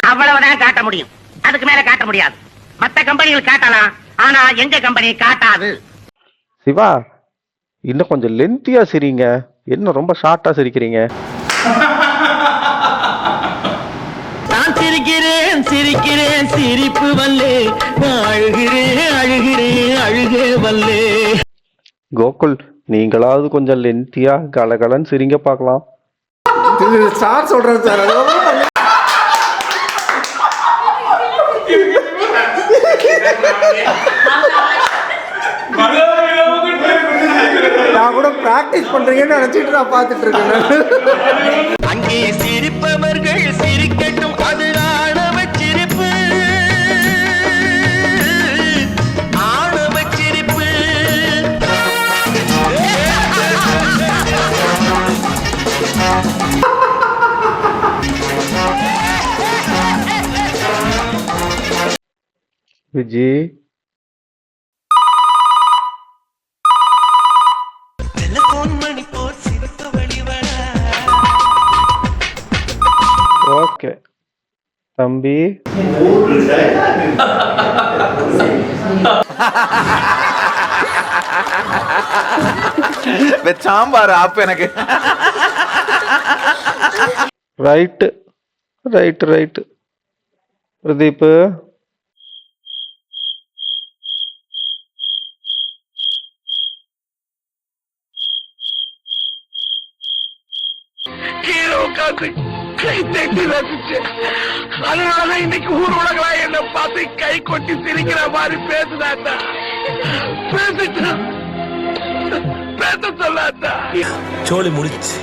அவ்வளவுதான் காட்ட முடியும், அதுக்கு மேல காட்ட முடியாது. மத்த கம்பெனிகள் காட்டலாம், ஆனா எங்க கம்பெனி காட்டாது. சிவா, இன்னும் கொஞ்சம் லென்த்தியா சிரிங்க. என்ன ரொம்ப ஷார்ட்டா சிரிக்கிறீங்க? நான் சிரிக்கிறேன் சிரிக்கிறேன் சிரிப்பு வல்லே, நான் அழுகிறேன் அழுகிறேன் அழுகே வல்லே. கோகுல், நீங்களாவது கொஞ்சம் லென்த்தியா கலகலன்னு சிரிங்க பார்க்கலாம். சார் சொல்றேன் சார். நான் கூட பிராக்டிஸ் பண்றீங்கன்னு நினைச்சிட்டு நான் பார்த்துட்டு இருக்கேன். அங்கே சிரிப்பவர்கள் சிரிக்கட்டும், அது ஆணவ சிரிப்பு, ஆணவ சிரிப்பு. விஜி, ஓகே தம்பி. சாம்பார் ஆப் எனக்கு. Right right right. பிரதீப், கை தட்டி ரசிச்சு, அதனால இன்னைக்கு ஊர் உலகளா என்ன பார்த்து கை கொட்டி சிரிக்கிற மாதிரி பேசுதாட்டா. பேசிட்டு பேச சொல்லாட்டா. சோழி முடிச்சு